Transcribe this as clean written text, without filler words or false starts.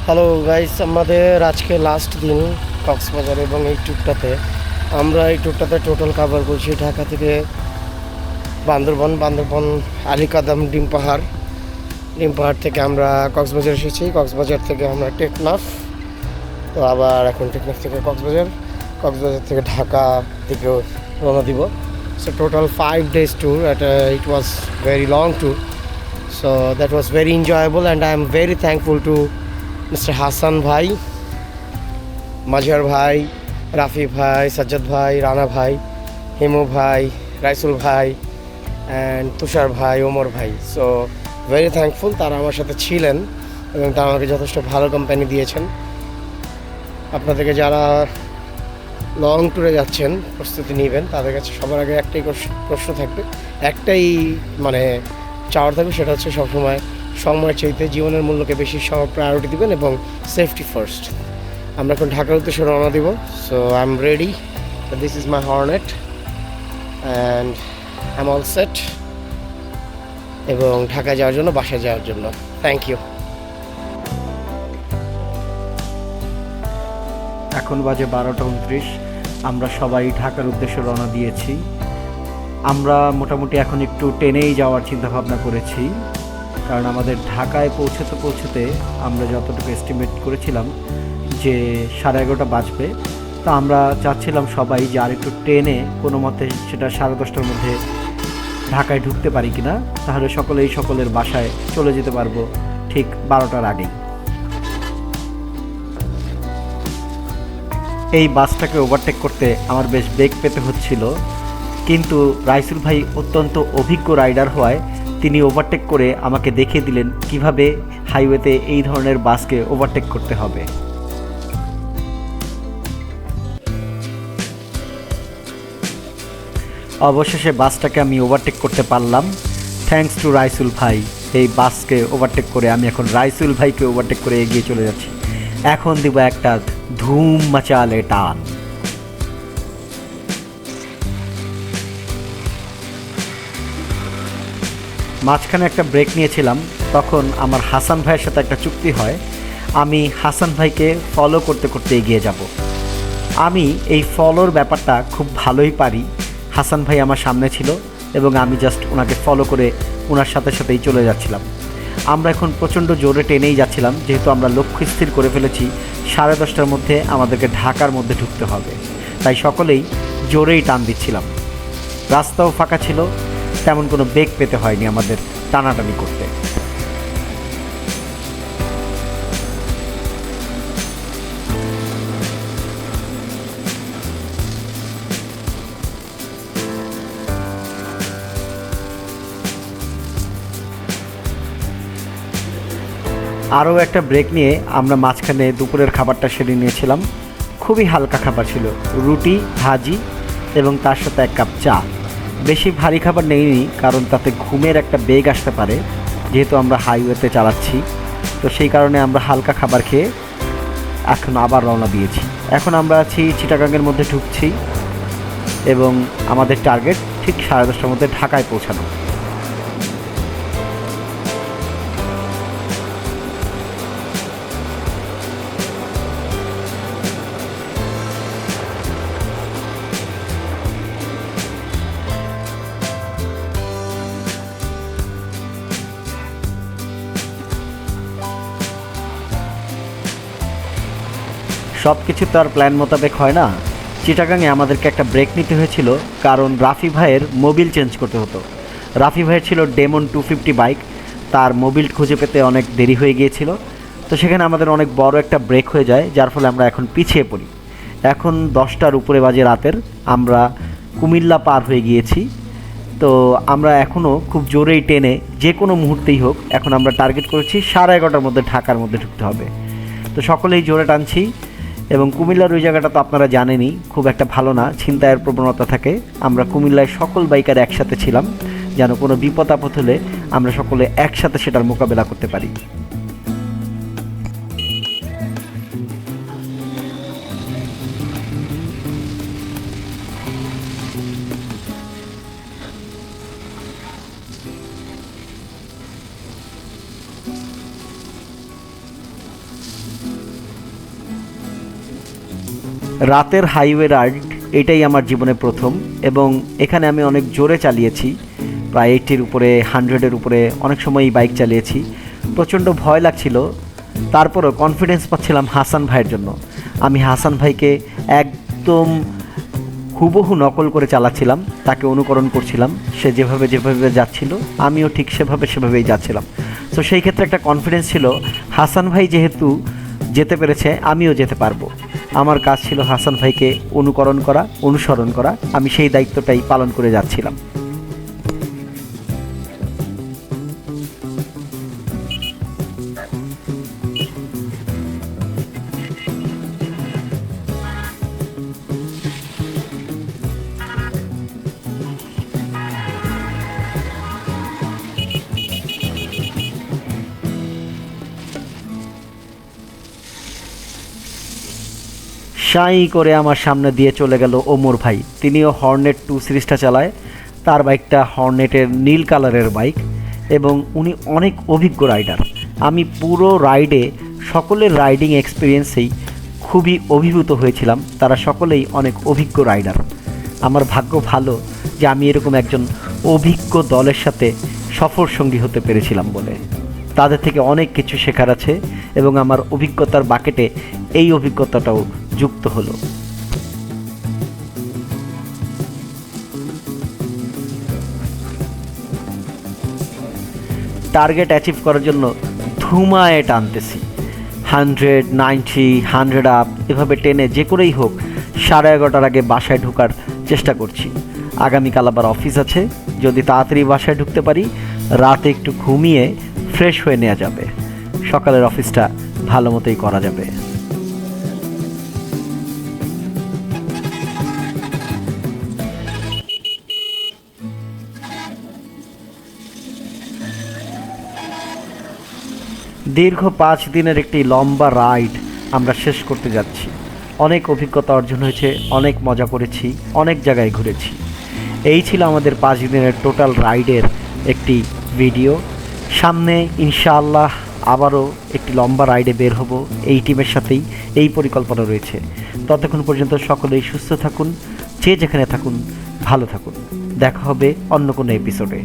Hello guys, আমাদের আজকে last দিন কক্সবাজার এবং এই ট্যুরটাতে টোটাল কভার করছি ঢাকা থেকে বান্দরবন আলীকাদাম ডিম পাহাড় থেকে আমরা কক্সবাজার এসেছি। কক্সবাজার থেকে আমরা টেকনাফ, তো আবার এখন টেকনাফ থেকে কক্সবাজার থেকে ঢাকা থেকে রওনা দিব। So total 5 days tour. It was very long tour, so that was very enjoyable and I am very thankful to Mr. Hassan ভাই, মাজহার ভাই, রাফি ভাই, সাজ্জাদ ভাই, রানা ভাই, হিমু ভাই, রাইসুল ভাই অ্যান্ড তুষার ভাই, ওমর ভাই। সো ভেরি থ্যাঙ্কফুল, তারা আমার সাথে ছিলেন এবং তারা আমাকে যথেষ্ট ভালো কোম্পানি দিয়েছেন। আপনাদেরকে যারা লং ট্যুরে যাচ্ছেন প্রস্তুতি নেবেন, তাদের কাছে সবার আগে একটাই প্রশ্ন থাকবে, একটাই চাওয়ার থাকবে, সেটা হচ্ছে সবসময় সময়ের চাইতে জীবনের মূল্যকে বেশি প্রায়োরিটি দিবেন এবং সেফটি ফার্স্ট। আমরা এখন ঢাকার উদ্দেশ্যে রওনা দিব। So I am ready, this is my hornet and I am all set, এবং ঢাকা যাওয়ার জন্য, বাসায় যাওয়ার জন্য। Thank you. এখন বাজে 12টা 29। আমরা সবাই ঢাকার উদ্দেশ্যে রওনা দিয়েছি। আমরা মোটামুটি এখন একটু ট্রেনেই যাওয়ার চিন্তা ভাবনা করেছি, কারণ আমাদের ঢাকায় পৌঁছতে আমরা যতটুকু এস্টিমেট করেছিলাম যে 11:30 বাজবে। তো আমরা চাচ্ছিলাম সবাই যে আর একটু ট্রেনে কোনো মতে সেটা 10:30টার মধ্যে ঢাকায় ঢুকতে পারি কিনা, তাহলে সকলের বাসায় চলে যেতে পারবো ঠিক 12টার আগেই। এই বাসটাকে ওভারটেক করতে আমার বেশ বেগ পেতে হচ্ছিল, কিন্তু রাইসুল ভাই অত্যন্ত অভিজ্ঞ রাইডার হওয়ায় তিনি ওভারটেক করে আমাকে দেখিয়ে দিলেন কিভাবে হাইওয়েতে এই ধরনের বাসকে ওভারটেক করতে হবে। অবশেষে বাসটাকে আমি ওভারটেক করতে পারলাম, থ্যাঙ্কস টু রাইসুল ভাই। এই বাসকে ওভারটেক করে আমি এখন রাইসুল ভাইকে ওভারটেক করে এগিয়ে চলে যাচ্ছি। এখন দিব একটা ধুম মাচালে টান। মাঝখানে একটা ব্রেক নিয়েছিলাম, তখন আমার হাসান ভাইয়ের সাথে একটা চুক্তি হয়, আমি হাসান ভাইকে ফলো করতে করতে এগিয়ে যাব। আমি এই ফলোর ব্যাপারটা খুব ভালোই পারি। হাসান ভাই আমার সামনে ছিল এবং আমি জাস্ট ওনাকে ফলো করে ওনার সাথেই চলে যাচ্ছিলাম। আমরা এখন প্রচণ্ড জোরে টেনেই যাচ্ছিলাম, যেহেতু আমরা লক্ষ্য স্থির করে ফেলেছি 10:30টার মধ্যে আমাদেরকে ঢাকার মধ্যে ঢুকতে হবে, তাই সকলেই জোরেই টান দিচ্ছিলাম। রাস্তাও ফাঁকা ছিল, তেমন কোনো বেগ পেতে হয়নি আমাদের টানাটানি করতে। আরও একটা ব্রেক নিয়ে আমরা মাঝখানে দুপুরের খাবারটা সেরে নিয়েছিলাম। খুবই হালকা খাবার ছিল, রুটি, ভাজি এবং তার সাথে 1 কাপ চা। বেশি ভারী খাবার নেইনি, কারণ তাতে ঘুমের একটা বেগ আসতে পারে, যেহেতু আমরা হাইওয়েতে চালাচ্ছি। তো সেই কারণে আমরা হালকা খাবার খেয়ে এখন আবার রওনা দিয়েছি। এখন আমরা আছি চিটাগাংয়ের মধ্যে ঢুকছি এবং আমাদের টার্গেট ঠিক 10:30টার মধ্যে ঢাকায় পৌঁছানো। সব কিছু তো আর প্ল্যান মোতাবেক হয় না। চিটাগাংয়ে আমাদেরকে একটা ব্রেক নিতে হয়েছিল, কারণ রাফি ভাইয়ের মোবিল চেঞ্জ করতে হতো। রাফি ভাইয়ের ছিল ডেমন 250 বাইক, তার মোবিল খুঁজে পেতে অনেক দেরি হয়ে গিয়েছিল। তো সেখানে আমাদের অনেক বড় একটা ব্রেক হয়ে যায়, যার ফলে আমরা এখন পিছিয়ে পড়ি। এখন 10টার উপরে বাজে রাতের, আমরা কুমিল্লা পার হয়ে গিয়েছি। তো আমরা এখনও খুব জোরেই টেনে যে কোনো মুহূর্তেই হোক, এখন আমরা টার্গেট করেছি 11:30টার মধ্যে ঢাকার মধ্যে ঢুকতে হবে। তো সকলেই জোরে টানছি। এবং কুমিল্লার ওই জায়গাটা তো আপনারা জানেনই, খুব একটা ভালো না, ছিনতাইয়ের প্রবণতা থাকে। আমরা কুমিল্লায় সকল বাইকার একসাথে ছিলাম, যেন কোনো বিপদ আপদ হলে আমরা সকলে একসাথে সেটার মোকাবেলা করতে পারি। রাতের হাইওয়ে রাইড এটাই আমার জীবনে প্রথম, এবং এখানে আমি অনেক জোরে চালিয়েছি, প্রায় 80-র উপরে, 100-এর উপরে অনেক সময়ই বাইক চালিয়েছি। প্রচণ্ড ভয় লাগছিল, তারপরও কনফিডেন্স পাচ্ছিলাম হাসান ভাইয়ের জন্য। আমি হাসান ভাইকে একদম হুবহু নকল করে চালাচ্ছিলাম, তাকে অনুকরণ করছিলাম। সে যেভাবে যাচ্ছিল আমিও ঠিক সেভাবেই যাচ্ছিলাম। তো সেই ক্ষেত্রে একটা কনফিডেন্স ছিল, হাসান ভাই যেহেতু যেতে পেরেছে আমিও যেতে পারবো। আমার কাজ ছিল হাসান ভাইকে অনুসরণ করা। আমি সেই দায়িত্বটাই পালন করে যাচ্ছিলাম। শাই করে আমার সামনে দিয়ে চলে গেল ওমর ভাই। তিনিও হর্নেট 2 সিরিজটা চালায়। তার বাইকটা হর্নেটের নীল কালারের বাইক, এবং উনি অনেক অভিজ্ঞ রাইডার। আমি পুরো রাইডে সকলের রাইডিং এক্সপিরিয়েন্সেই খুবই অভিভূত হয়েছিলাম। তারা সকলেই অনেক অভিজ্ঞ রাইডার। আমার ভাগ্য ভালো যে আমি এরকম একজন অভিজ্ঞ দলের সাথে সফর সঙ্গী হতে পেরেছিলাম বলে। তাদের থেকে অনেক কিছু শেখার আছে, এবং আমার অভিজ্ঞতার বাকেটে এই অভিজ্ঞতাটাও যুক্ত হলো। টার্গেট অ্যাচিভ করার জন্য ধুমায় টানতেছি, 100, 90, 100 আপ এভাবে টেনে যে করেই হোক 11:30টার আগে বাসায় ঢোকার চেষ্টা করছি। আগামীকাল আবার অফিস আছে, যদি তাড়াতাড়ি বাসায় ঢুকতে পারি রাতে একটু ঘুমিয়ে ফ্রেশ হয়ে নেওয়া যাবে, সকালের অফিসটা ভালো মতোই করা যাবে। দীর্ঘ 5 দিনের একটি লম্বা রাইড আমরা শেষ করতে যাচ্ছি। অনেক অভিজ্ঞতা অর্জন হয়েছে, অনেক মজা করেছি, অনেক জায়গায় ঘুরেছি। এই ছিল আমাদের 5 দিনের টোটাল রাইডের একটি ভিডিও। সামনে ইনশাআল্লাহ আবারও একটি লম্বা রাইডে বের হব এই টিমের সাথেই, এই পরিকল্পনা রয়েছে। ততক্ষণ পর্যন্ত সকলেই সুস্থ থাকুন, যে যেখানে থাকুন ভালো থাকুন। দেখা হবে অন্য কোনো এপিসোডে।